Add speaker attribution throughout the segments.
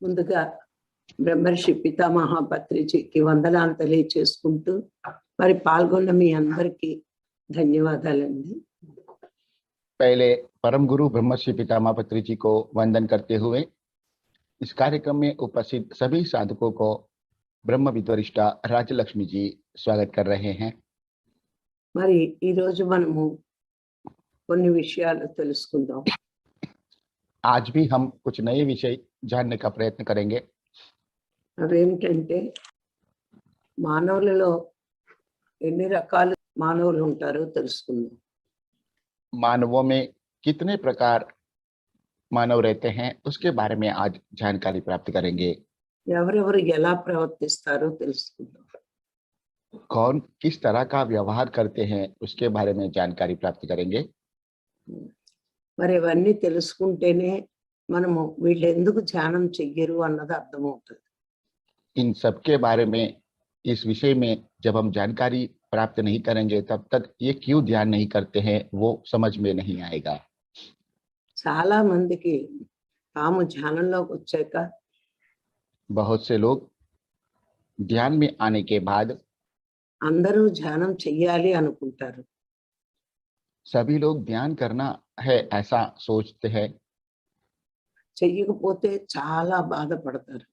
Speaker 1: ముందుగా బ్రహ్మర్షి పితామహ పత్రిజీకి వందనాలు తెలియచేసుకుంటూ మరి పాల్గొన్న మీ అందరికీ ధన్యవాదాలండి.
Speaker 2: पहले परम गुरु ब्रह्मर्षि पितामह पत्री जी को वंदन करते हुए इस कार्यक्रम में उपस्थित सभी साधकों को ब्रह्म विद्वरिष्ठा राजलक्ष्मी जी स्वागत कर रहे हैं।
Speaker 1: మరి ఈ రోజు మనము కొన్ని విషయాలు తెలుసుకుందాం.
Speaker 2: आज भी हम कुछ नए विषय जानने का प्रयत्न करेंगे।
Speaker 1: అవేమిటంటే మానవులలో ఎన్ని రకాల మానవులు ఉంటారో తెలుసుకుందాం.
Speaker 2: मानवों में कितने प्रकार मानव रहते हैं उसके बारे में आज जानकारी प्राप्त करेंगे।
Speaker 1: ఎవరెవరు ఎలా ప్రవర్తిస్తారో తెలుసుకుందాం.
Speaker 2: कौन किस तरह का व्यवहार करते हैं उसके बारे में जानकारी प्राप्त करेंगे।
Speaker 1: మరి ఇవన్నీ తెలుసుకుంటేనే మనము వీళ్ళు ఎందుకు ధ్యానం చెయ్యరు అన్నది అర్థమవుతుంది.
Speaker 2: इन सब के बारे में इस विषय में जब हम जानकारी प्राप्त नहीं करेंगे तब तक ये क्यों ध्यान नहीं करते हैं वो समझ में नहीं आएगा।
Speaker 1: చాలా మందికి తాము ధ్యానంలోకి వచ్చాక
Speaker 2: बहुत से लोग ध्यान में आने के बाद
Speaker 1: అందరూ ధ్యానం చెయ్యాలి అనుకుంటారు.
Speaker 2: सभी लोग ध्यान करना है ऐसा सोचते हैं,
Speaker 1: చెయ్యకపోతే చాలా బాధపడతారు.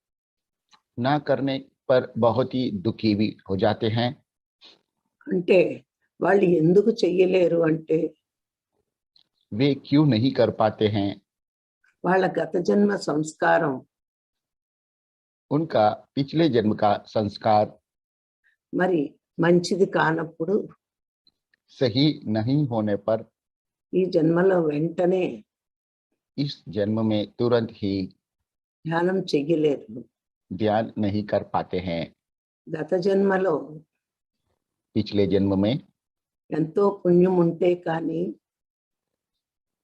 Speaker 2: ना करने पर बहुत ही दुखी भी हो जाते हैं।
Speaker 1: అంటే వాళ్ళు ఎందుకు చెయ్యలేరు అంటే
Speaker 2: वे क्यों नहीं कर पाते हैं,
Speaker 1: వాళ్ళ గత జన్మ సంస్కారం
Speaker 2: उनका पिछले जन्म का संस्कार
Speaker 1: మరి మంచిది కానప్పుడు
Speaker 2: सही नहीं होने पर
Speaker 1: ఈ జన్మలో వెంటనే
Speaker 2: इस जन्म में तुरंत ही
Speaker 1: ధ్యానం చెయ్యలేరు.
Speaker 2: ध्यान नहीं कर पाते हैं।
Speaker 1: గత జన్మలో
Speaker 2: पिछले जन्म में
Speaker 1: ఎంతో పుణ్యం ఉంటే కానీ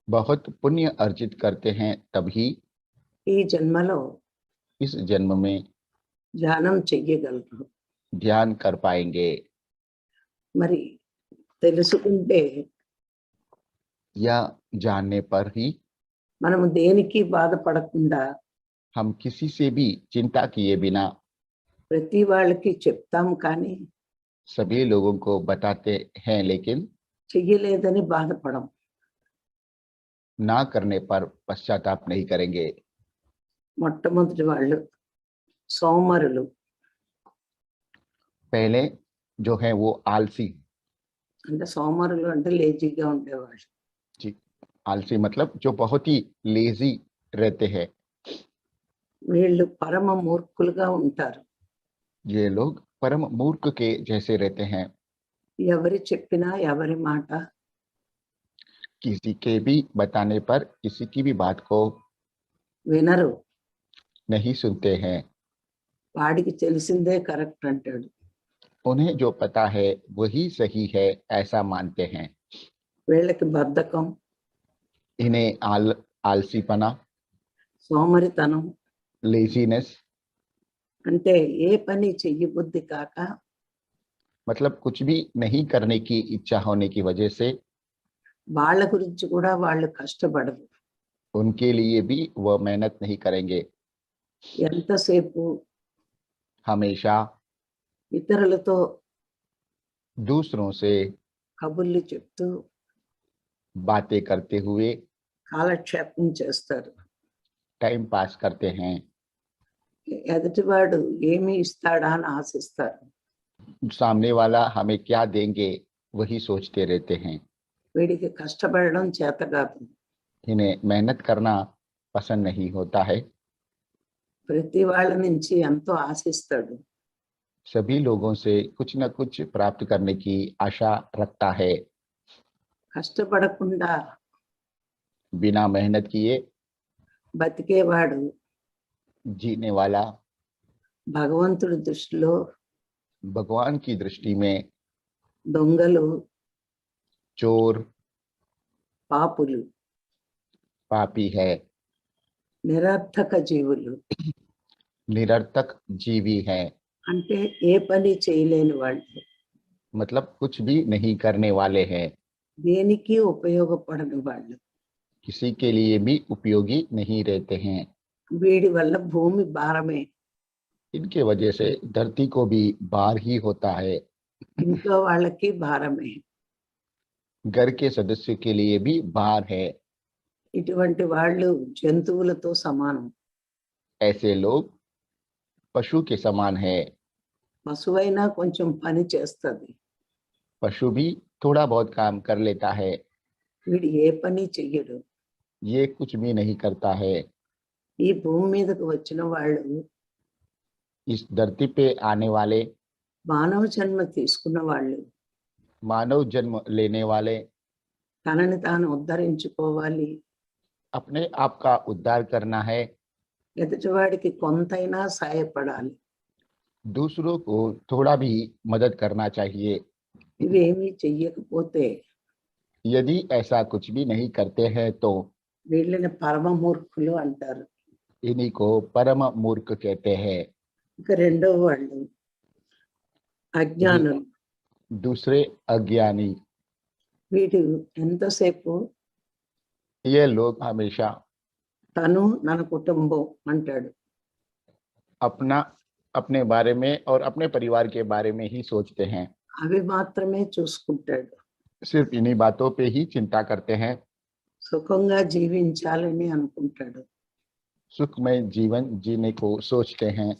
Speaker 2: बहुत पुण्य अर्जित करते हैं तभी
Speaker 1: ఈ జన్మలో
Speaker 2: इस जन्म में
Speaker 1: ధ్యానం చెయ్యగలరు.
Speaker 2: ध्यान कर पाएंगे।
Speaker 1: మరి తెలుసుకుంటే
Speaker 2: या जानने पर ही
Speaker 1: మనము దేనికి బాధపడకుండా
Speaker 2: हम किसी से भी चिंता किए बिना
Speaker 1: ప్రతి వాళ్ళకి చెప్తాం కానీ
Speaker 2: सभी लोगों को बताते हैं, लेकिन
Speaker 1: చెయ్యలేదని బాధపడం.
Speaker 2: ना करने पर पश्चाताप नहीं करेंगे।
Speaker 1: మొట్టమొదటి వాళ్ళు సోమరులు.
Speaker 2: पहले जो है वो आलसी।
Speaker 1: అంటే సోమరులు అంటే లేజీగా ఉండేవాళ్ళు.
Speaker 2: जी, आलसी मतलब जो बहुत ही लेजी रहते हैं।
Speaker 1: వీళ్ళు పరమ మూర్ఖులుగా ఉంటారు.
Speaker 2: ये लोग परम मूर्ख के जैसे रहते हैं।
Speaker 1: ఎవరి చెప్పినా ఎవరి మాట
Speaker 2: किसी के भी बताने पर किसी की भी बात को
Speaker 1: వినరు.
Speaker 2: नहीं सुनते हैं।
Speaker 1: వాడికి తెలిసిందే కరెక్ట్ అంటాడు.
Speaker 2: उन्हें जो पता है वही सही है ऐसा मानते हैं।
Speaker 1: వీళ్ళకి బద్ధకం,
Speaker 2: इन्हें आलसीपना,
Speaker 1: సోమరితనం
Speaker 2: लेजीनेस
Speaker 1: అంటే ఏ పని చెయ్యబుద్ధి కాక
Speaker 2: मतलब कुछ भी नहीं करने की इच्छा होने की वजह से
Speaker 1: వాళ్ళ గురించి కూడా వాళ్ళు కష్టపడరు.
Speaker 2: उनके लिए भी वह मेहनत नहीं करेंगे।
Speaker 1: ఎంతసేపు
Speaker 2: हमेशा
Speaker 1: ఇతరులతో
Speaker 2: दूसरों से
Speaker 1: కబుర్లు చెప్తూ
Speaker 2: बातें करते हुए
Speaker 1: కాలక్షేపం చేస్తారు.
Speaker 2: टाइम पास करते हैं।
Speaker 1: ఎదుటివాడు ఏమి ఇస్తాడా అని ఆశిస్తారు.
Speaker 2: सामने वाला हमें क्या देंगे वही सोचते रहते हैं।
Speaker 1: వీడికి కష్టపడడం చేత కాదు.
Speaker 2: इन्हें मेहनत करना पसंद नहीं होता है।
Speaker 1: ప్రతి వాళ్ళ నుంచి ఎంతో ఆశిస్తాడు.
Speaker 2: सभी लोगों से कुछ न कुछ प्राप्त करने की आशा रखता है।
Speaker 1: కష్టపడకుండా
Speaker 2: बिना मेहनत किए
Speaker 1: బతికేవాడు
Speaker 2: जीने वाला
Speaker 1: భగవంతుడి దృష్టిలో
Speaker 2: भगवान की दृष्टि में
Speaker 1: దొంగలు,
Speaker 2: चोर,
Speaker 1: పాపులు,
Speaker 2: पापी है,
Speaker 1: నిరర్థక జీవులు.
Speaker 2: निरर्थक जीवी है।
Speaker 1: అంటే ఏ పని చేయలేని వాళ్ళు,
Speaker 2: मतलब कुछ भी नहीं करने वाले हैं,
Speaker 1: దేనికి ఉపయోగపడని వాళ్ళు.
Speaker 2: किसी के लिए भी उपयोगी नहीं रहते हैं।
Speaker 1: వీడి వల్ల భూమి భారమే,
Speaker 2: इनके वजह से धरती को भी भार ही होता है।
Speaker 1: ఇంట్లో వాళ్ళకి భారమే.
Speaker 2: घर के सदस्य के लिए भी भार है।
Speaker 1: ఇటువంటి వాళ్ళు జంతువులతో సమానం.
Speaker 2: ऐसे लोग पशु के समान है।
Speaker 1: పశువైనా కొంచెం పని చేస్తుంది,
Speaker 2: पशु भी थोड़ा बहुत काम कर लेता है,
Speaker 1: వీడు ఏ పని చెయ్యడు.
Speaker 2: ये कुछ भी नहीं करता है।
Speaker 1: ఈ భూమి మీదకు వచ్చిన వాళ్ళు
Speaker 2: इस धरती पे आने वाले,
Speaker 1: మానవ జన్మ తీసుకున్న వాళ్ళు
Speaker 2: मानव जन्म लेने वाले
Speaker 1: తనని తాను ఉద్ధరించుకోవాలి,
Speaker 2: अपने आप का उद्धार करना है,
Speaker 1: ఎదుటివాడికి కొంతైనా సాయపడాలి.
Speaker 2: दूसरों को थोड़ा भी मदद करना चाहिए।
Speaker 1: ఇవేమీ చెయ్యకపోతే
Speaker 2: यदि ऐसा कुछ भी नहीं करते हैं तो
Speaker 1: వీళ్ళని పరమ మూర్ఖులు అంటారు.
Speaker 2: इन्हीं को परम मूर्ख कहते हैं।
Speaker 1: ఇక రెండో వాళ్ళు అజ్ఞానులు.
Speaker 2: दूसरे अज्ञानी।
Speaker 1: వీడు ఎంతసేపు
Speaker 2: ये लोग हमेशा
Speaker 1: తను మన కుటుంబం అంటాడు.
Speaker 2: अपना अपने बारे में और अपने परिवार के बारे में ही सोचते हैं,
Speaker 1: అవి మాత్రమే చూసుకుంటాడు.
Speaker 2: सिर्फ इन्हीं बातों पे ही चिंता करते हैं।
Speaker 1: సుఖంగా జీవించాలని అనుకుంటాడు.
Speaker 2: सुखमय जीवन जीने को सोचते हैं,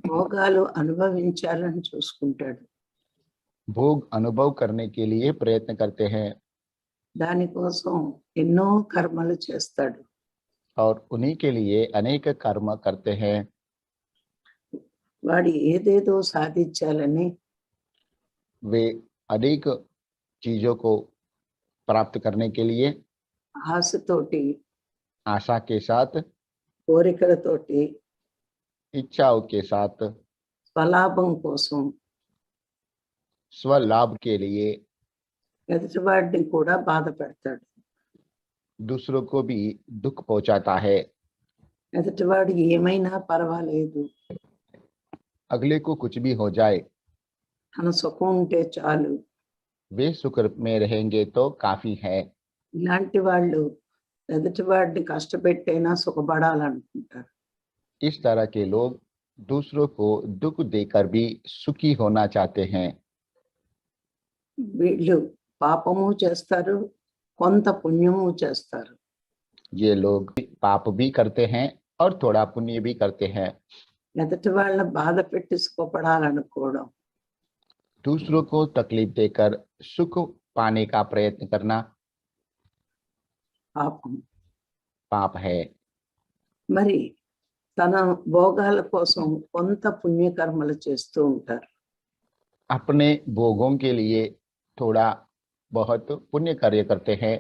Speaker 1: భోగాలు అనుభవించాలని చూసుకుంటాడు.
Speaker 2: भोग अनुभव करने के लिए प्रयत्न करते हैं
Speaker 1: దానికోసం ఎన్నో కర్మలు చేస్తాడు.
Speaker 2: और उन्हीं के लिए अनेक कर्म करते हैं।
Speaker 1: వాడు ఏదేదో సాధించాలని
Speaker 2: वे अनेक चीजों को प्राप्त करने के लिए
Speaker 1: ఆశతోటి,
Speaker 2: आशा के साथ,
Speaker 1: కోరికలతోటి,
Speaker 2: इच्छाओं के साथ,
Speaker 1: స్వలాభం కోసం
Speaker 2: स्वलाभ के लिए
Speaker 1: ఎదుటివాడిని కూడా బాధ పెడతాడు.
Speaker 2: दूसरों को भी दुख पहुंचाता है।
Speaker 1: ఎదుటివాడు ఏమైనా పర్వాలేదు,
Speaker 2: अगले को कुछ भी हो जाए,
Speaker 1: తన సుఖం ఉంటే చాలు.
Speaker 2: वे सुख में रहेंगे तो काफी है।
Speaker 1: ఇలాంటి వాళ్ళు ఎదుటివాడిని కష్టపెట్టైనా సుఖపడాలనుకుంటారు.
Speaker 2: इस तरह के लोग दूसरों को दुख देकर भी सुखी होना चाहते हैं।
Speaker 1: వీళ్ళు పాపము చేస్తారు, కొంత పుణ్యము చేస్తారు.
Speaker 2: ये लोग पाप भी करते हैं और थोड़ा पुण्य भी करते हैं।
Speaker 1: ఎదుటి వాళ్ళని బాధ పెట్టి సుఖపడాలనుకోవడం
Speaker 2: दूसरों को तकलीफ देकर सुख पाने का प्रयत्न करना
Speaker 1: పాపం.
Speaker 2: पाप है।
Speaker 1: మరి తన భోగాల కోసం కొంత పుణ్యకర్మలు చేస్తూ ఉంటారు.
Speaker 2: अपने भोगों के लिए थोड़ा बहुत पुण्य कार्य करते हैं।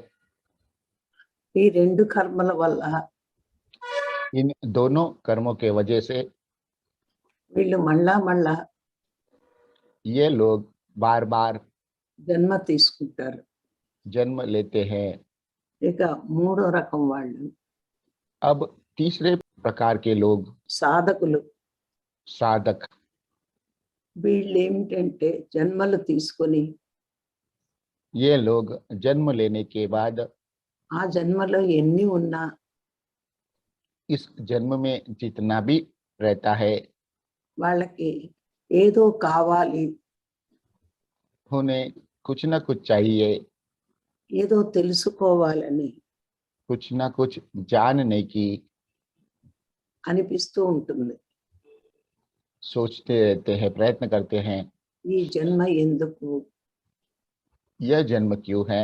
Speaker 1: ఈ రెండు కర్మల వల్ల
Speaker 2: इन दोनों कर्मों के वजह से
Speaker 1: వీళ్ళు మళ్ళా
Speaker 2: ये लोग बार बार
Speaker 1: జన్మ తీసుకుంటారు.
Speaker 2: जन्म लेते हैं।
Speaker 1: ఇక మూడో రకం వాళ్ళు
Speaker 2: अब तीसरे प्रकार के लोग
Speaker 1: సాధకులు.
Speaker 2: साधक।
Speaker 1: వీళ్ళు ఏమిటంటే జన్మలు తీసుకొని
Speaker 2: ये लोग जन्म लेने के बाद
Speaker 1: ఆ జన్మలో ఎన్ని ఉన్నా
Speaker 2: इस जन्म में जितना भी रहता है
Speaker 1: వాళ్ళకి ఏదో కావాలి,
Speaker 2: उन्हें कुछ न कुछ चाहिए,
Speaker 1: ఏదో తెలుసుకోవాలని
Speaker 2: कुछ न कुछ जानने की
Speaker 1: అనిపిస్తూ ఉంటుంది.
Speaker 2: सोचते रहते हैं, प्रयत्न करते हैं।
Speaker 1: ఈ జన్మ ఎందుకు,
Speaker 2: यह जन्म क्यों है,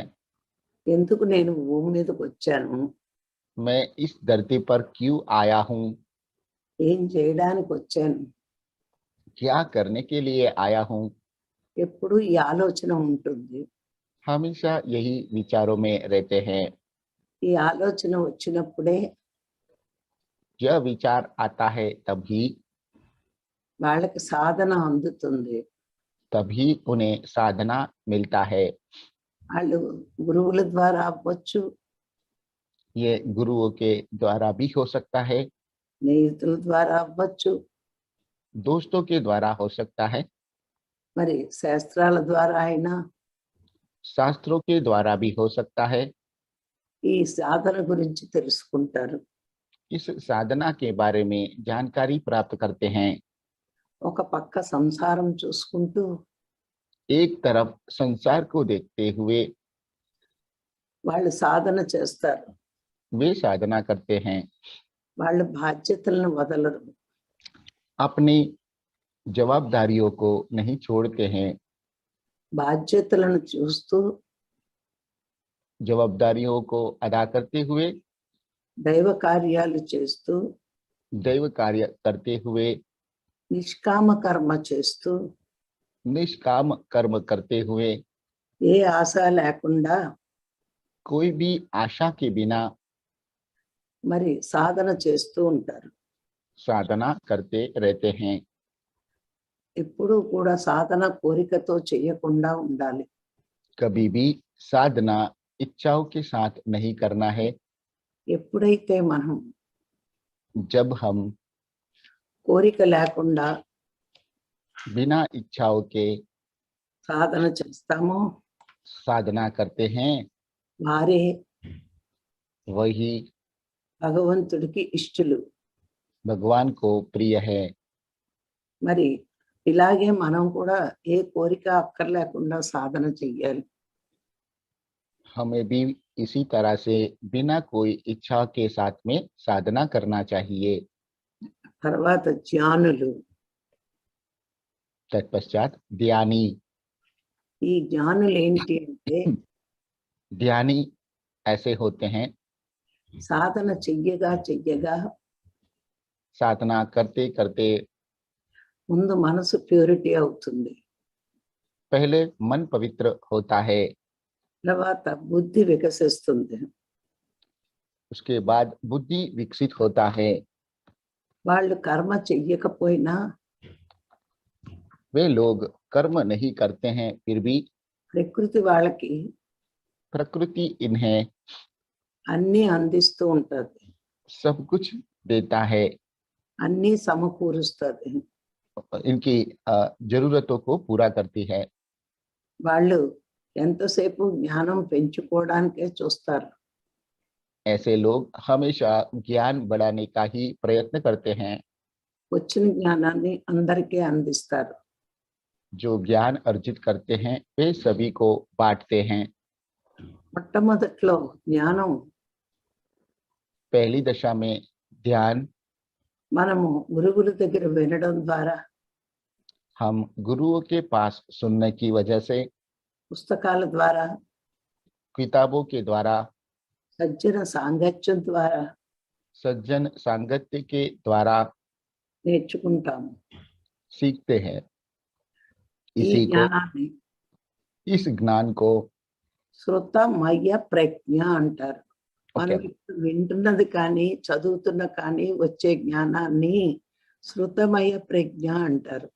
Speaker 1: ఎందుకు నేను భూమి మీదకి వచ్చాను,
Speaker 2: मैं इस धरती पर क्यों आया हूँ,
Speaker 1: ఏం చేయడానికి వచ్చాను,
Speaker 2: क्या करने के लिए आया हूँ।
Speaker 1: ఎప్పుడు ఈ ఆలోచన ఉంటుంది.
Speaker 2: हमेशा यही विचारों में रहते हैं।
Speaker 1: ఈ ఆలోచన వచ్చినప్పుడే
Speaker 2: यह विचार आता है तभी
Speaker 1: వాళ్ళకి సాధన అందుతుంది.
Speaker 2: तभी उन्हें साधना मिलता है।
Speaker 1: వాళ్ళు గురువుల ద్వారా అవ్వచ్చు,
Speaker 2: ये गुरुओं के द्वारा भी हो सकता है,
Speaker 1: స్నేహితుల ద్వారా అవ్వచ్చు,
Speaker 2: दोस्तों के द्वारा हो सकता है,
Speaker 1: మరి శాస్త్రాల ద్వారా అయినా
Speaker 2: शास्त्रों के द्वारा भी हो सकता है।
Speaker 1: ఈ సాధన గురించి తెలుసుకుంటారు.
Speaker 2: इस साधना के बारे में जानकारी प्राप्त करते हैं।
Speaker 1: ఒక పక్క సంసారం చూసుకుంటూ
Speaker 2: एक तरफ संसार को देखते हुए
Speaker 1: వాళ్ళు సాధన చేస్తారు.
Speaker 2: वे साधना करते हैं,
Speaker 1: వాళ్ళ బాధ్యతలను వదలరు.
Speaker 2: अपनी जवाबदारियों को नहीं छोड़ते हैं,
Speaker 1: బాధ్యతలను చూస్తూ
Speaker 2: जवाबदारियों को अदा करते हुए
Speaker 1: దైవ కార్యాలు చేస్తూ
Speaker 2: दैव कार्य करते हुए
Speaker 1: నిష్కామ కర్మ చేస్తూ
Speaker 2: निष्काम कर्म करते हुए
Speaker 1: ఏ ఆశ లేకుండా
Speaker 2: कोई भी आशा के बिना
Speaker 1: మరి సాధన చేస్తూ ఉంటారు.
Speaker 2: साधना करते रहते हैं।
Speaker 1: ఎప్పుడూ కూడా సాధన కోరికతో చేయకుండా ఉండాలి.
Speaker 2: कभी भी साधना इच्छाओं के साथ नहीं करना है।
Speaker 1: ఎప్పుడైతే మనం
Speaker 2: जब हम
Speaker 1: కోరిక లేకుండా
Speaker 2: बिना इच्छाओं के
Speaker 1: సాధన చేస్తామో
Speaker 2: साधना करते हैं,
Speaker 1: వారే
Speaker 2: वही
Speaker 1: భగవంతుడికి ఇష్టలు.
Speaker 2: भगवान को प्रिय है।
Speaker 1: మరి ఇలాగే మనం కూడా ఏ కోరిక అక్కర్లేకుండా సాధన చెయ్యాలి.
Speaker 2: हमें भी इसी तरह से बिना कोई इच्छा के साथ में साधना करना चाहिए।
Speaker 1: తర్వాత జ్ఞానులు,
Speaker 2: तत्पश्चात ध्यानी।
Speaker 1: ఈ జ్ఞానులు ఏంటి అంటే
Speaker 2: ध्यानी ऐसे होते हैं,
Speaker 1: సాధన చెయ్యగా చెయ్యగా
Speaker 2: साधना करते करते
Speaker 1: ముందు మనసు ప్యూరిటీ అవుతుంది.
Speaker 2: पहले मन पवित्र होता है,
Speaker 1: తర్వాత బుద్ధి వికసిస్తుంది.
Speaker 2: उसके बाद बुद्धि विकसित होता है।
Speaker 1: వాళ్ళు కర్మ చెయ్యకపోయినా
Speaker 2: वे लोग कर्म नहीं करते हैं, फिर भी
Speaker 1: ప్రకృతి వాళ్ళకి
Speaker 2: प्रकृति इन्हें
Speaker 1: అన్నీ అందిస్తూ ఉంటది,
Speaker 2: सब कुछ देता है,
Speaker 1: అన్నీ సమకూరుస్తుంది.
Speaker 2: इनकी जरूरतों को पूरा करती है।
Speaker 1: వాళ్ళు ఎంతసేపు జ్ఞానం పెంచుకోవడానికే చూస్తారు.
Speaker 2: ऐसे लोग हमेशा ज्ञान बढ़ाने का ही प्रयत्न करते हैं।
Speaker 1: వచ్చిన జ్ఞానాన్ని అందరికీ అందిస్తారు.
Speaker 2: जो ज्ञान अर्जित करते हैं वे सभी को बांटते हैं।
Speaker 1: మొట్టమొదట్లో జ్ఞానం
Speaker 2: पहली दशा में ध्यान
Speaker 1: మనము గురువుల దగ్గర వినడం ద్వారా,
Speaker 2: हम गुरुओं के पास सुनने की वजह से,
Speaker 1: పుస్తకాల ద్వారా,
Speaker 2: किताबों के द्वारा,
Speaker 1: సజ్జన సాంగత్యం ద్వారా
Speaker 2: सज्जन सांगत्य के द्वारा
Speaker 1: నేర్చుకుంటాము.
Speaker 2: सीखते हैं।
Speaker 1: ఈ
Speaker 2: इसी को,
Speaker 1: జ్ఞానాన్ని
Speaker 2: इस ज्ञान को
Speaker 1: శృతమయ ప్రజ్ఞ అంటారు. మనం
Speaker 2: Okay.
Speaker 1: ఇప్పుడు వింటున్నది కానీ చదువుతున్న కానీ వచ్చే జ్ఞానాన్ని శృతమయ ప్రజ్ఞ అంటారు.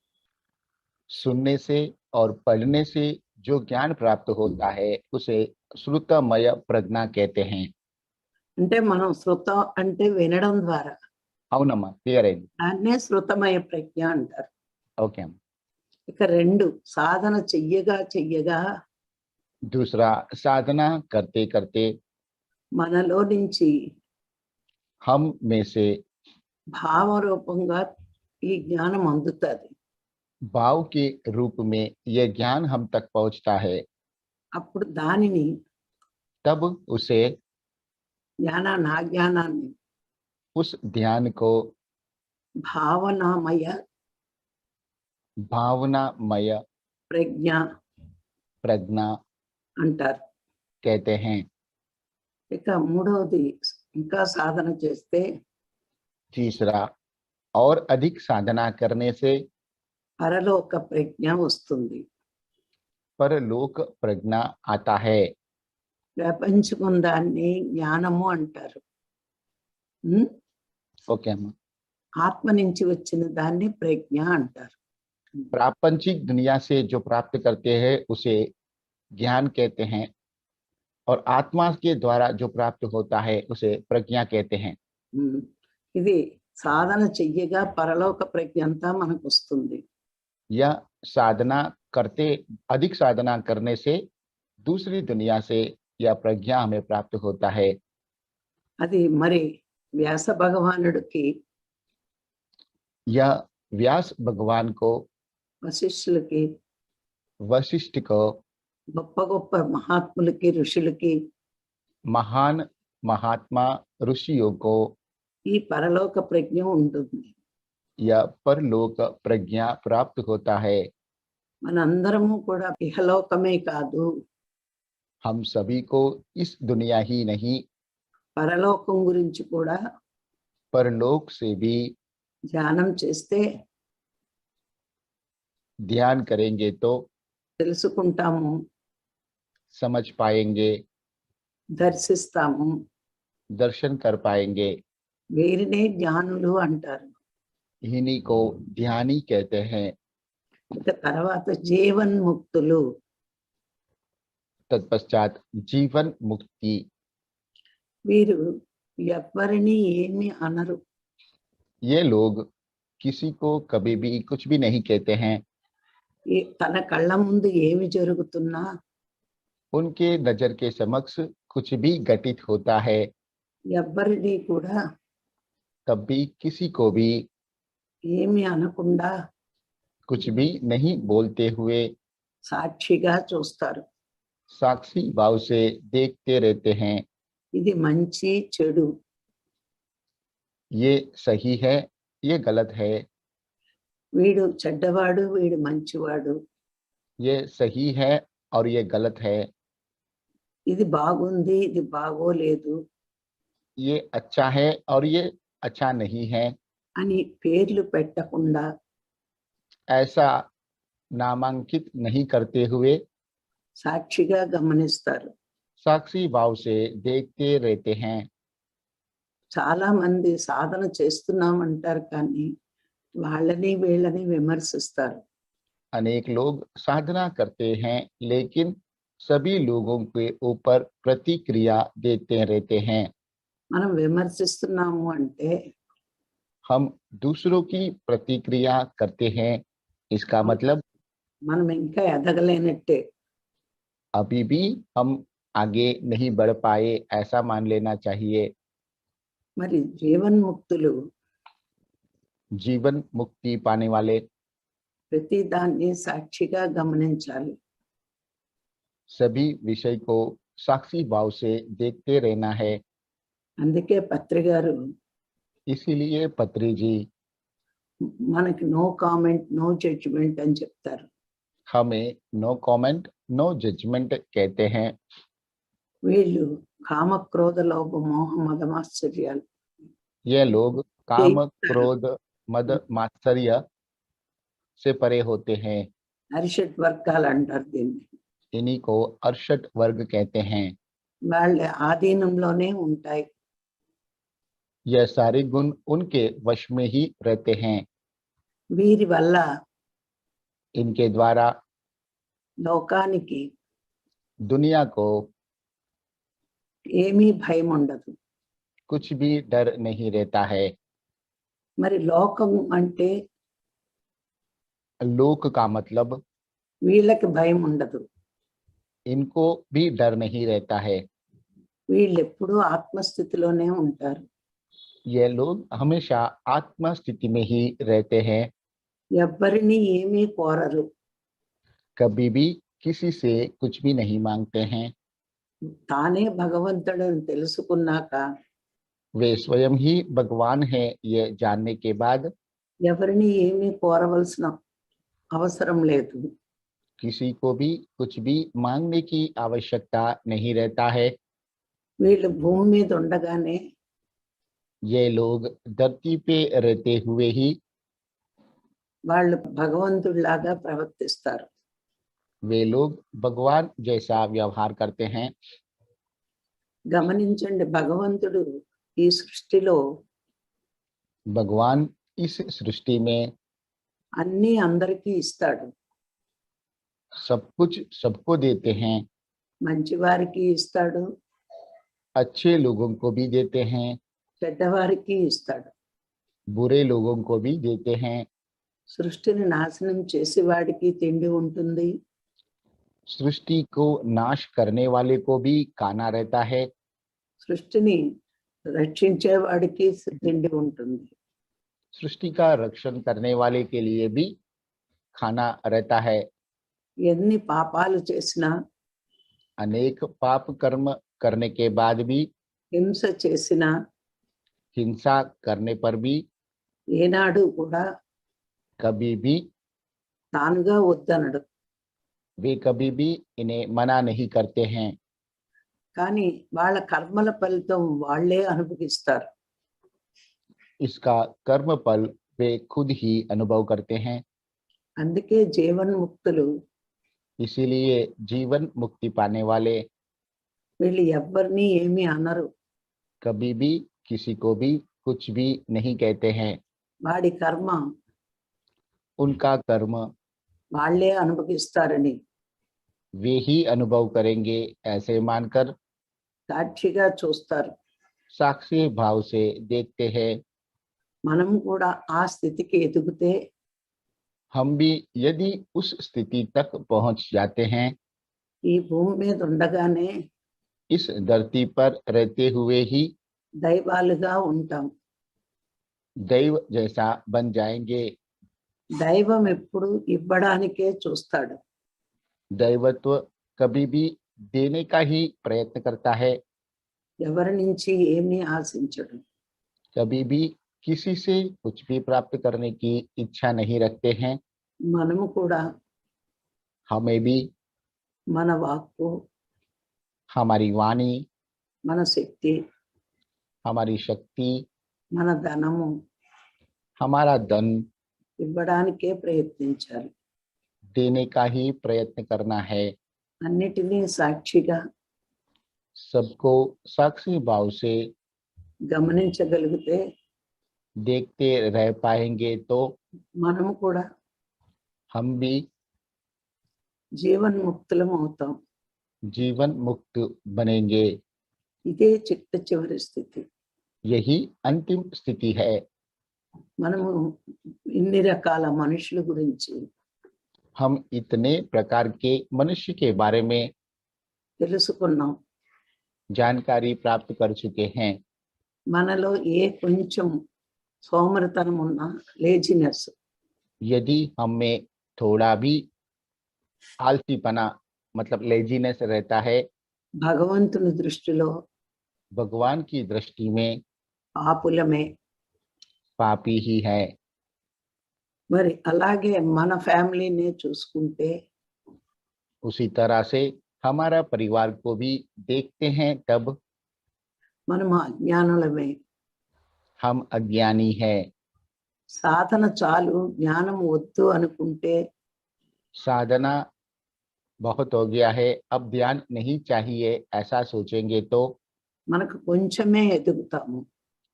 Speaker 2: सुनने से और पढ़ने से जो ज्ञान प्राप्त होता है उसे श्रुतमय प्रज्ञा कहते हैं।
Speaker 1: అంటే మనం శృతం అంటే వినడం ద్వారా,
Speaker 2: అవునమ్మా, క్లియర్ అయింది.
Speaker 1: దాన్నే శృతమయ ప్రజ్ఞ అంటారు.
Speaker 2: ఓకే అమ్మ.
Speaker 1: ఇక రెండు, సాధన చెయ్యగా చెయ్యగా
Speaker 2: दूसरा, साधना करते करते
Speaker 1: మనలో నుంచి
Speaker 2: हम में से
Speaker 1: భావరూపంగా ఈ జ్ఞానం అందుతుంది.
Speaker 2: भाव के रूप में यह ज्ञान हम तक पहुंचता है।
Speaker 1: అప్పుడు దానిని
Speaker 2: तब उसे,
Speaker 1: జ్ఞానాన్ని, ఆ జ్ఞానాన్ని
Speaker 2: उस ध्यान को
Speaker 1: భావనామయ
Speaker 2: भावनामय
Speaker 1: ప్రజ్ఞ
Speaker 2: प्रज्ञा
Speaker 1: అంటారు.
Speaker 2: कहते हैं।
Speaker 1: ఇక మూడవది, ఇంకా సాధన చేస్తే
Speaker 2: तीसरा, और अधिक साधना करने से
Speaker 1: పరలోక ప్రజ్ఞ వస్తుంది.
Speaker 2: परलोक प्रज्ञा आता है।
Speaker 1: ప్రపంచం దాన్ని జ్ఞానము అంటారు.
Speaker 2: ओके अम्मा।
Speaker 1: ఆత్మ నుంచి వచ్చిన దాన్ని ప్రజ్ఞ అంటారు.
Speaker 2: प्रापंचिक दुनिया से जो प्राप्त करते हैं उसे ज्ञान कहते हैं, और आत्मा के द्वारा जो प्राप्त होता है उसे प्रज्ञा कहते हैं।
Speaker 1: ఇది సాధన చెయ్యగా పరలోక ప్రజ్ఞ అంతా మనకు వస్తుంది.
Speaker 2: यह साधना करते, अधिक साधना करने से दूसरी दुनिया से यह प्रज्ञा हमें प्राप्त होता है।
Speaker 1: అది మరి వ్యాస భగవానుడికి
Speaker 2: यह व्यास भगवान को,
Speaker 1: వశిష్ఠులకి
Speaker 2: वशिष्ठ को,
Speaker 1: గొప్ప గొప్ప మహాత్ములకి ఋషులకి
Speaker 2: महान महात्मा ऋषियों को
Speaker 1: ఈ పరలోక ప్రజ్ఞ ఉంటుంది.
Speaker 2: यह परलोक प्रज्ञा प्राप्त होता है।
Speaker 1: మనందరము కూడా ఇహలోకమే కాదు,
Speaker 2: हम सभी को इस दुनिया ही नहीं,
Speaker 1: పరలోకం గురించి కూడా
Speaker 2: परलोक से भी
Speaker 1: ధ్యానం చేస్తే
Speaker 2: ध्यान करेंगे तो
Speaker 1: తెలుసుకుంటాము,
Speaker 2: समझ पाएंगे,
Speaker 1: దర్శిస్తాము.
Speaker 2: दर्शन कर पाएंगे।
Speaker 1: వీరినే జ్ఞానులు అంటారు.
Speaker 2: इन्हीं को ध्यानी कहते हैं।
Speaker 1: ఇక తర్వాత జీవన్ముక్తులు.
Speaker 2: तत्पश्चात जीवन मुक्ति।
Speaker 1: వీరు ఎవ్వరిని ఏమి అనరు.
Speaker 2: ये लोग किसी को कभी भी कुछ भी नहीं कहते हैं।
Speaker 1: తన కళ్ళ ముందు ఏమి జరుగుతున్నా
Speaker 2: उनके नजर के समक्ष कुछ भी घटित होता है,
Speaker 1: ఎవ్వరిని కూడా
Speaker 2: तब भी किसी को भी
Speaker 1: ఏమి అనకుండా
Speaker 2: कुछ भी नहीं बोलते हुए
Speaker 1: సాక్షిగా చూస్తారు.
Speaker 2: साक्षी भाव से देखते रहते हैं।
Speaker 1: ఇది మంచి చెడు,
Speaker 2: ये सही है, ये गलत है,
Speaker 1: వీడు చెడ్డవాడు వీడు మంచివాడు,
Speaker 2: ये सही है और ये गलत है,
Speaker 1: ఇది బాగుంది ఇది బాగోలేదు
Speaker 2: ये अच्छा है और ये अच्छा नहीं है,
Speaker 1: అని పేర్లు పెట్టకుండా
Speaker 2: ऐसा नामांकित नहीं करते हुए
Speaker 1: సాక్షిగా గమనిస్తారు.
Speaker 2: साक्षी भाव से देखते रहते हैं।
Speaker 1: చాలా మంది సాధన చేస్తున్నామంటారు కానీ వాళ్ళని వీళ్ళని విమర్శిస్తారు.
Speaker 2: अनेक लोग साधना करते हैं लेकिन सभी लोगों के ऊपर प्रतिक्रिया देते रहते हैं।
Speaker 1: మనం విమర్శిస్తున్నాము అంటే
Speaker 2: हम दूसरों की प्रतिक्रिया करते हैं, इसका मतलब
Speaker 1: మనం ఇంకా ఎదగలేనట్టే.
Speaker 2: अभी भी हम आगे नहीं बढ़ पाए, ऐसा मान लेना चाहिए।
Speaker 1: మరి జీవన్ముక్తులు
Speaker 2: जीवन मुक्ति पाने वाले
Speaker 1: ప్రతి దాన్ని సాక్షిగా గమనించాలి.
Speaker 2: सभी विषय को साक्षी भाव से देखते रहना है।
Speaker 1: అందుకే పత్రి గారు
Speaker 2: इसीलिए पत्री जी
Speaker 1: మనకి నో కామెంట్ నో జడ్జిమెంట్ అని చెప్తారు.
Speaker 2: हमें नो कमेंट नो जजमेंट कहते हैं।
Speaker 1: వీళ్ళు కామ క్రోధ లోభ మోహ మదమాశ్చర్యాలు
Speaker 2: ये लोग काम क्रोध मद मात्सर्य से परे होते हैं।
Speaker 1: అరిషట్ వర్గాలు అంటారు దీన్ని.
Speaker 2: इन्हीं को अर्षट वर्ग कहते हैं।
Speaker 1: వాళ్ళ ఆధీనంలోనే ఉంటాయి.
Speaker 2: यह सारे गुण उनके वश में ही रहते हैं।
Speaker 1: వీరి వల్ల
Speaker 2: इनके द्वारा
Speaker 1: లోకానికి
Speaker 2: दुनिया को
Speaker 1: ఏమీ భయం ఉండదు.
Speaker 2: कुछ भी डर नहीं रहता है।
Speaker 1: మరి లోకం అంటే
Speaker 2: लोक का मतलब
Speaker 1: వీళ్ళకి భయం ఉండదు.
Speaker 2: इनको भी डर नहीं रहता है।
Speaker 1: వీళ్ళు ఎప్పుడూ ఆత్మస్థితిలోనే ఉంటారు.
Speaker 2: ये लोग हमेशा आत्म स्थिति में ही रहते हैं।
Speaker 1: ఎవ్వరిని ఏమీ కోరరు.
Speaker 2: कभी भी किसी से कुछ भी नहीं मांगते हैं।
Speaker 1: తానే భగవంతుడు అని తెలుసుకున్నాక
Speaker 2: वे स्वयं ही भगवान है, ये जानने के बाद
Speaker 1: ఎవరిని ఏమీ కోరవలసిన అవసరం లేదు.
Speaker 2: किसी को भी कुछ भी मांगने की आवश्यकता नहीं रहता है।
Speaker 1: వీళ్ళు భూమి మీద ఉండగానే
Speaker 2: ये लोग धरती पे रहते हुए ही
Speaker 1: వాళ్ళు భగవంతుడిలాగా ప్రవర్తిస్తారు.
Speaker 2: वे लोग भगवान जैसा व्यवहार करते हैं।
Speaker 1: గమనించండి, భగవంతుడు ఈ సృష్టిలో
Speaker 2: भगवान इस सृष्टि में
Speaker 1: అన్ని అందరికీ ఇస్తాడు.
Speaker 2: सब कुछ सबको देते हैं।
Speaker 1: మంచివారికి ఇస్తాడు,
Speaker 2: अच्छे लोगों को भी देते हैं,
Speaker 1: చెడ్డవారికి ఇస్తాడు.
Speaker 2: बुरे लोगों को भी देते हैं।
Speaker 1: సృష్టిని నాశనం చేసేవాడికి తిండి ఉంటుంది,
Speaker 2: सृष्टि को नाश करने वाले को भी खाना रहता है।
Speaker 1: సృష్టిని రక్షించేవాడికి తిండి ఉంటుంది.
Speaker 2: सृष्टि का रक्षण करने वाले के लिए भी खाना रहता है।
Speaker 1: ఎన్ని పాపాలు చేసినా,
Speaker 2: अनेक पाप कर्म करने के बाद भी,
Speaker 1: హింస చేసినా
Speaker 2: हिंसा करने पर भी,
Speaker 1: ఏనాడు కూడా
Speaker 2: कभी भी
Speaker 1: తానుగా వద్దనడు.
Speaker 2: वे कभी भी इन्हें मना नहीं करते हैं।
Speaker 1: కానీ వాళ్ళ కర్మల ఫలితం వాళ్ళే అనుభవిస్తారు.
Speaker 2: इसका कर्म फल वे खुद ही अनुभव करते हैं।
Speaker 1: అందుకే జీవన్ముక్తులు
Speaker 2: इसीलिए जीवन मुक्ति पाने वाले
Speaker 1: వీళ్ళు ఎవ్వరిని ఏమీ అనరు.
Speaker 2: कभी भी किसी को भी कुछ भी नहीं कहते हैं।
Speaker 1: వాడి కర్మ
Speaker 2: उनका कर्म
Speaker 1: వాళ్ళే అనుభవిస్తారని
Speaker 2: वे ही अनुभव करेंगे ऐसे मानकर
Speaker 1: సాక్షిగా చూస్తారు.
Speaker 2: साक्षी भाव से देखते हैं।
Speaker 1: మనం కూడా ఆ స్థితికి ఎదిగితే
Speaker 2: हम भी यदि उस स्थिति तक पहुंच जाते हैं,
Speaker 1: ఈ భూమి మీద ఉండగానే
Speaker 2: इस धरती पर रहते हुए ही
Speaker 1: దైవాలుగా ఉంటాం.
Speaker 2: दैव जैसा बन जाएंगे।
Speaker 1: దైవం ఎప్పుడు ఇవ్వడానికే చూస్తాడు.
Speaker 2: दैवत्व कभी भी देने का ही प्रयत्न करता है।
Speaker 1: ఎవరి నుంచి ఏమీ ఆశించడు.
Speaker 2: कभी भी किसी से कुछ भी प्राप्त करने की इच्छा नहीं रखते हैं।
Speaker 1: మనము కూడా
Speaker 2: हमें भी
Speaker 1: మన వాక్కు,
Speaker 2: हमारी वाणी,
Speaker 1: మన శక్తి,
Speaker 2: हमारी शक्ति,
Speaker 1: మన ధనము
Speaker 2: हमारा धन
Speaker 1: ఇవ్వడానికే ప్రయత్నించాలి.
Speaker 2: देने का ही प्रयत्न करना है।
Speaker 1: అన్నిటినీ సాక్షిగా
Speaker 2: सबको साक्षी भाव से
Speaker 1: గమనించగలిగితే
Speaker 2: देखते रह पाएंगे तो
Speaker 1: మనము కూడా
Speaker 2: हम भी
Speaker 1: జీవన్ముక్తులం అవుతాం.
Speaker 2: जीवन मुक्त बनेंगे।
Speaker 1: ఇదే చిట్ట చివరి స్థితి.
Speaker 2: यही अंतिम स्थिति है।
Speaker 1: మనము ఇన్ని రకాల మనుషుల గురించి
Speaker 2: हम इतने प्रकार के मनुष्य के बारे में
Speaker 1: తెలుసుకున్నాం.
Speaker 2: जानकारी प्राप्त कर चुके हैं।
Speaker 1: మనలో ఏ కొంచెం సోమరితనం ఉన్నా, లేజినెస్,
Speaker 2: यदि हम में थोड़ा भी आलसीपना मतलब लेजीनेस रहता है,
Speaker 1: భగవంతుని దృష్టిలో
Speaker 2: भगवान की दृष्टि में
Speaker 1: పాపులమే.
Speaker 2: पापी ही है।
Speaker 1: మరి అలాగే మన ఫ్యామిలీనే చూసుకుంటే
Speaker 2: उसी तरह से हमारा परिवार को भी देखते हैं तब
Speaker 1: మనము అజ్ఞానులమే.
Speaker 2: हम अज्ञानी है।
Speaker 1: సాధన చాలు, జ్ఞానం వద్దు అనుకుంటే
Speaker 2: साधना बहुत हो गया है, अब ध्यान नहीं चाहिए, ऐसा सोचेंगे तो
Speaker 1: మనకు కొంచెమే ఎదుగుతాము.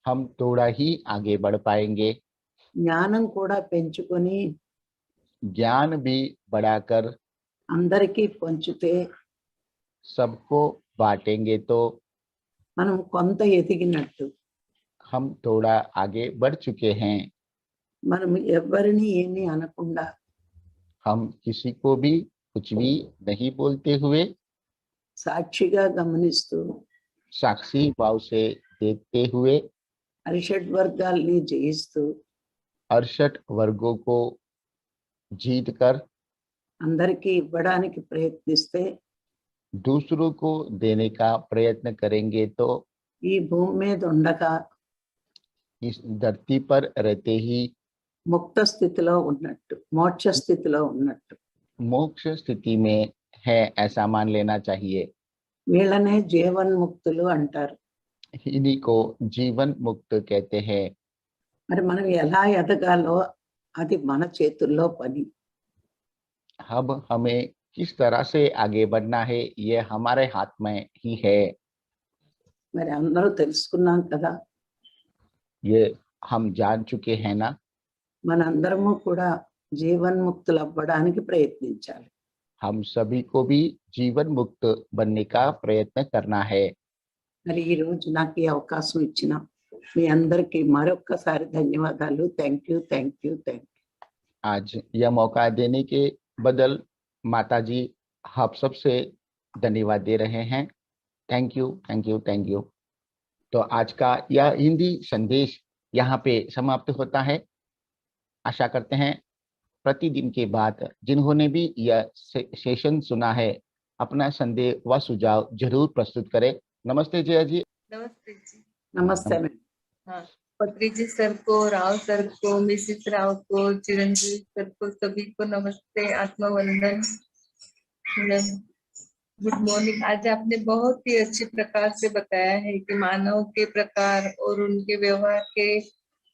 Speaker 2: हम थोड़ा ही आगे बढ़ पाएंगे।
Speaker 1: జ్ఞానం కూడా పెంచుకొని
Speaker 2: ज्ञान भी बढ़ाकर
Speaker 1: అందరికీ పంచితే
Speaker 2: सबको बांटेंगे तो
Speaker 1: మనం కొంత ఎదిగినట్టు.
Speaker 2: हम थोड़ा आगे बढ़ चुके हैं।
Speaker 1: మనం ఎవరిని ఏమీ అనకుండా
Speaker 2: हम किसी को भी कुछ भी नहीं बोलते हुए
Speaker 1: సాక్షిగా గమనిస్తూ
Speaker 2: साक्षी भाव से देखते हुए
Speaker 1: అరిషడ్ వర్గాల్ని జయిస్తూ
Speaker 2: 68 वर्गों को जीत कर
Speaker 1: అందరికీ ఇవ్వడానికి ప్రయత్నిస్తే
Speaker 2: दूसरों को देने का प्रयत्न करेंगे तो
Speaker 1: ఈ భూమి మీద ఉండగా
Speaker 2: इस धरती पर रहते ही
Speaker 1: ముక్త స్థితిలో ఉన్నట్టు, మోక్ష స్థితిలో ఉన్నట్టు.
Speaker 2: मोक्ष स्थिति में है ऐसा मान लेना चाहिए।
Speaker 1: వీళ్ళనే జీవన్ముక్తులు అంటారు.
Speaker 2: इन्हीं को जीवन मुक्त कहते हैं।
Speaker 1: మరి మనం ఎలా ఎదగాలో అది మన చేతుల్లో పని.
Speaker 2: अब हमें किस तरह से आगे बढ़ना है ये हमारे हाथ में ही है।
Speaker 1: మరి అందరూ తెలుసుకున్నాం కదా.
Speaker 2: ये हम जान चुके हैं ना।
Speaker 1: మనందరము కూడా జీవన్ముక్తులు అవ్వడానికి ప్రయత్నించాలి.
Speaker 2: हम सभी को भी जीवन मुक्त बनने का प्रयत्न करना है।
Speaker 1: మరి ఈ రోజు నాకు ఈ అవకాశం ఇచ్చిన మీ అందరికీ మరొక్కసారి ధన్యవాదాలు. Thank you, thank you, thank you.
Speaker 2: आज यह मौका देने के बदल माता जी आप सबसे धन्यवाद दे रहे हैं। Thank you, thank you, thank you. तो आज का यह हिंदी संदेश यहाँ पे समाप्त होता है। आशा करते हैं प्रतिदिन के बाद जिन्होंने भी यह सेशन सुना है अपना संदेह व सुझाव जरूर प्रस्तुत करें। नमस्ते जया जी।
Speaker 3: नमस्ते जी।
Speaker 1: नमस्ते मैम।
Speaker 3: हाँ, पत्री जी सर को, राव सर को, मिसिस राव को, चिरंजीवी सर को, सभी को नमस्ते, आत्मवंदन, गुड मॉर्निंग। आज आपने बहुत ही अच्छी प्रकार से बताया है कि मानव के प्रकार और उनके व्यवहार के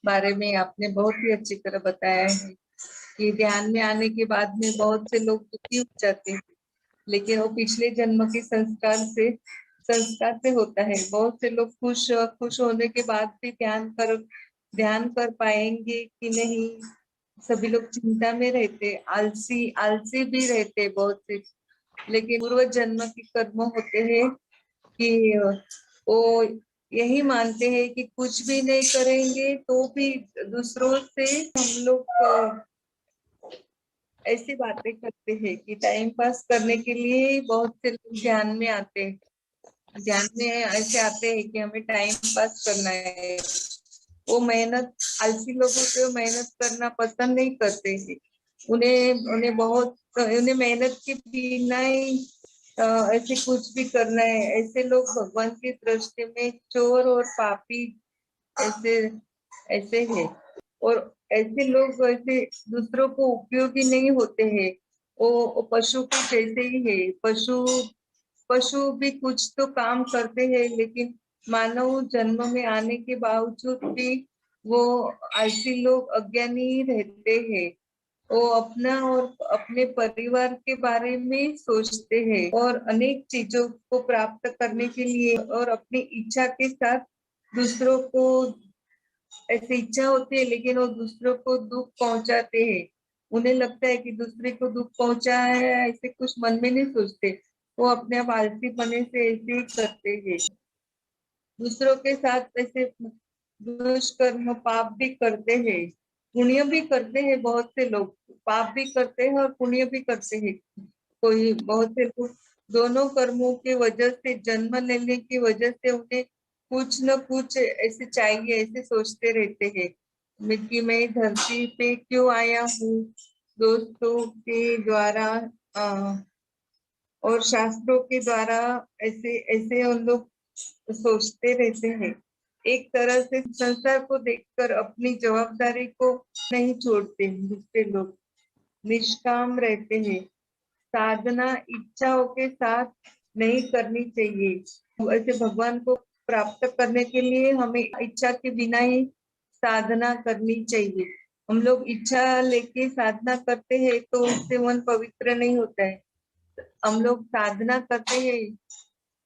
Speaker 3: बारे में आपने बहुत ही अच्छी तरह बताया है कि ध्यान में आने के बाद में बहुत से लोग दुखी हो जाते हैं, लेकिन वो पिछले जन्म के संस्कार से होता है। बहुत से लोग खुश होने के बाद भी ध्यान कर पाएंगे कि नहीं। सभी लोग चिंता में रहते, आलसी भी रहते बहुत से, लेकिन पूर्व जन्म के कर्म होते हैं कि वो यही मानते हैं कि कुछ भी नहीं करेंगे तो भी दूसरों से हम लोग ऐसी बातें करते हैं कि टाइम पास करने के लिए बहुत से लोग ध्यान में आते हैं। ध्यान में ऐसे आते हैं कि हमें टाइम पास करना है। वो आलसी लोग होते हैं, मेहनत करना पसंद नहीं करते हैं। उन्हें मेहनत के बिना ही ऐसे कुछ भी करना है। ऐसे लोग भगवान की दृष्टि में चोर और पापी ऐसे ऐसे है। और ऐसे लोग ऐसे दूसरों को उपयोगी नहीं होते हैं। वो पशु के जैसे ही है। पशु भी कुछ तो काम करते हैं, लेकिन मानव जन्म में आने के बावजूद भी वो आलसी लोग अज्ञानी रहते हैं। वो अपना और अपने परिवार के बारे में सोचते हैं और अनेक चीजों को प्राप्त करने के लिए और अपनी इच्छा के साथ दूसरों को ऐसी इच्छा होती है, लेकिन वो दूसरों को दुख पहुंचाते हैं। उन्हें लगता है कि दूसरे को दुख पहुंचा है, ऐसे कुछ मन में नहीं सोचते। वो अपने आप आलसी पने से ऐसे ही करते हैं। दूसरों के साथ ऐसे दुष्कर्म पाप भी करते हैं, पुण्य भी करते हैं। बहुत से लोग पाप भी करते हैं और पुण्य भी करते हैं। बहुत से लोग दोनों कर्मों की वजह से, जन्म लेने की वजह से उन्हें कुछ न कुछ ऐसे चाहिए, ऐसे सोचते रहते हैं कि मैं धरती पे क्यों आया हूँ। दोस्तों के द्वारा और शास्त्रों के द्वारा ऐसे ऐसे उन लोग सोचते रहते हैं। एक तरह से संसार को देखकर अपनी जवाबदारी को नहीं छोड़ते। दूसरे लोग निष्काम रहते हैं। साधना इच्छाओं के साथ नहीं करनी चाहिए। ऐसे भगवान को प्राप्त करने के लिए हमें इच्छा के बिना ही साधना करनी चाहिए। हम लोग इच्छा लेके साधना करते हैं तो उससे मन पवित्र नहीं होता है। हम लोग साधना करते हैं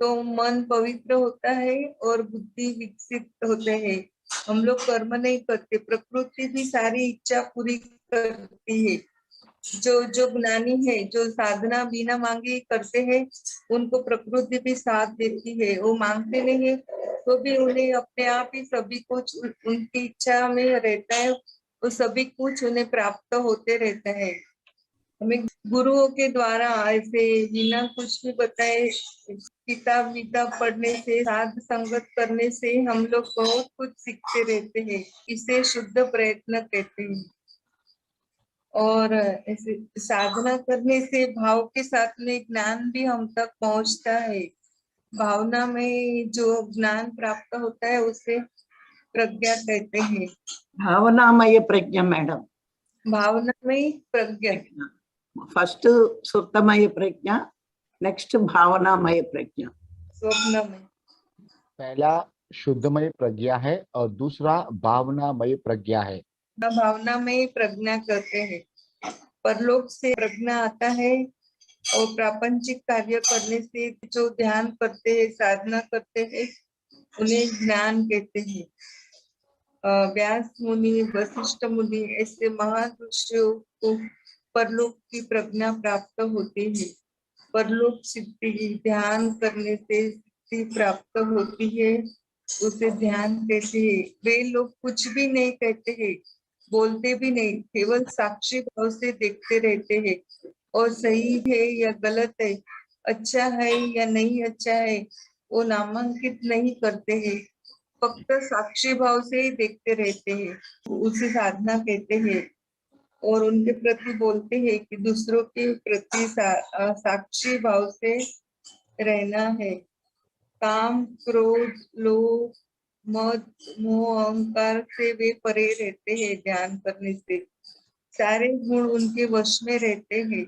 Speaker 3: तो मन पवित्र होता है और बुद्धि विकसित होते हैं। हम लोग कर्म नहीं करते, प्रकृति भी सारी इच्छा पूरी करती है। जो ज्ञानी है, जो साधना बिना मांगे करते हैं, उनको प्रकृति भी साथ देती है। वो मांगते नहीं है तो भी उन्हें अपने आप ही सभी कुछ उनकी इच्छा में रहता है। वो सभी कुछ उन्हें प्राप्त होते रहता है। हमें गुरुओं के द्वारा ऐसे बिना कुछ भी बताए किताब पढ़ने से, साध संगत करने से हम लोग बहुत कुछ सीखते रहते हैं। इसे शुद्ध प्रयत्न कहते हैं। और ऐसे साधना करने से भाव के साथ में ज्ञान भी हम तक पहुंचता है। भावना में जो ज्ञान प्राप्त होता है उसे प्रज्ञा कहते हैं।
Speaker 1: भावनामय प्रज्ञा मैडम।
Speaker 3: भावना में प्रज्ञा।
Speaker 1: फर्स्ट सुप्तमय प्रज्ञा, नेक्स्ट भावनामय प्रज्ञा।
Speaker 3: स्वप्न में
Speaker 2: पहला शुद्धमय प्रज्ञा है और दूसरा भावनामय प्रज्ञा है।
Speaker 3: भावना में प्रज्ञा करते हैं। परलोक से प्रज्ञा आता है और प्रापंचिक कार्य करने से जो ध्यान करते हैं, साधना करते हैं, उन्हें ज्ञान कहते हैं। व्यास मुनि, वशिष्ठ मुनि ऐसे महान ऋषियों को परलोक की प्रज्ञा प्राप्त होती है। परलोक सिद्धि ध्यान करने से सिद्धि प्राप्त होती है, उसे ध्यान कहते हैं। वे लोग कुछ भी नहीं कहते हैं, बोलते भी नहीं, केवल साक्षी भाव से देखते रहते हैं और सही है या गलत है, अच्छा है या नहीं अच्छा है, वो नामांकित नहीं करते हैं। फक्त साक्षी भाव से ही देखते रहते हैं, उसे साधना कहते हैं। और उनके प्रति बोलते हैं कि दूसरों के प्रति साक्षी भाव से रहना है। काम, क्रोध, लोभ, मद, मोह, अहंकार से वे परे रहते हैं। ध्यान करने से सारे गुण उनके वश में रहते हैं।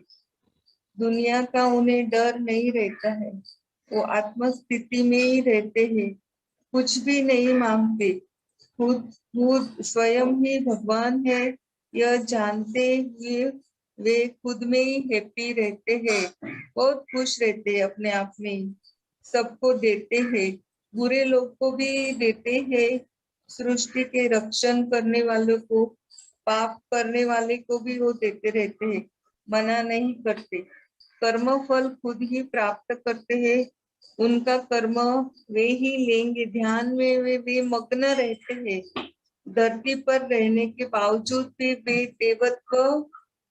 Speaker 3: दुनिया का उन्हें डर नहीं रहता है। वो आत्म स्थिति में ही रहते हैं, कुछ भी नहीं मांगते। खुद खुद स्वयं ही भगवान है यह जानते हुए वे खुद में ही हैप्पी रहते हैं, बहुत खुश रहते हैं अपने आप में ही। सबको देते हैं, बुरे लोग को भी देते हैं, सृष्टि के रक्षण करने वालों को, पाप करने वाले को भी वो देते रहते हैं, मना नहीं करते। कर्म फल खुद ही प्राप्त करते हैं, उनका कर्म वे ही लेंगे। ध्यान में वे मग्न रहते हैं। धरती पर रहने के बावजूद भी वे देवत्व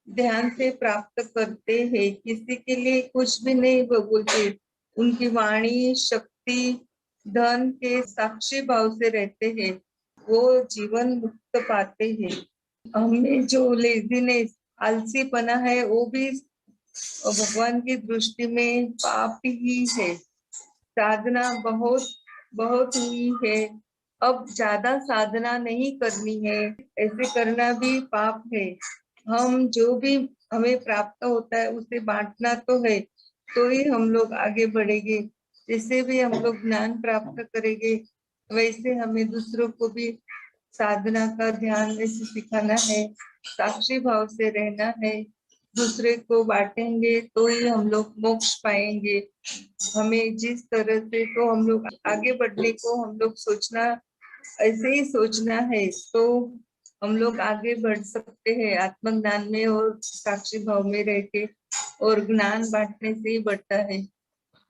Speaker 3: ध्यान से प्राप्त करते हैं, किसी के लिए कुछ भी नहीं बोलते। उनकी वाणी, शक्ति, धन के साक्षी भाव से रहते हैं, वो जीवन मुक्त पाते हैं। हमें जो लेजीनेस, आलसीपना है, वो भी भगवान की दृष्टि में पाप ही है। साधना बहुत बहुत हुई है, अब ज्यादा साधना नहीं करनी है, ऐसे करना भी पाप है। हम जो भी हमें प्राप्त होता है उसे बांटना तो है, तो ही हम लोग आगे बढ़ेंगे। जैसे भी हम लोग ज्ञान प्राप्त करेंगे वैसे हमें दूसरों को भी साधना का ध्यान वैसे सिखाना है, साक्षी भाव से रहना है। दूसरे को बांटेंगे तो ही हम लोग मोक्ष पाएंगे। हमें जिस तरह से तो हम लोग आगे बढ़ने को हम लोग सोचना, ऐसे ही सोचना है तो हम लोग आगे बढ़ सकते हैं आत्मज्ञान में और साक्षी भाव में रह के। और ज्ञान बांटने से ही बढ़ता है।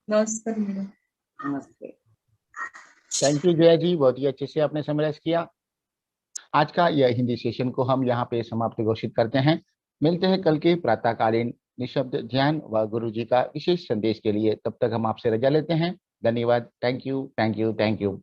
Speaker 3: नमस्कार मैडम।
Speaker 1: नमस्ते।
Speaker 2: थैंक यू जया जी, बहुत ही अच्छे से आपने समराइज किया। आज का यह हिंदी सेशन को हम यहाँ पे समाप्त घोषित करते हैं। मिलते हैं कल के प्रातःकालीन निशब्द ध्यान व गुरु जी का विशेष संदेश के लिए। तब तक हम आपसे रजा लेते हैं। धन्यवाद। Thank you, thank you, thank you.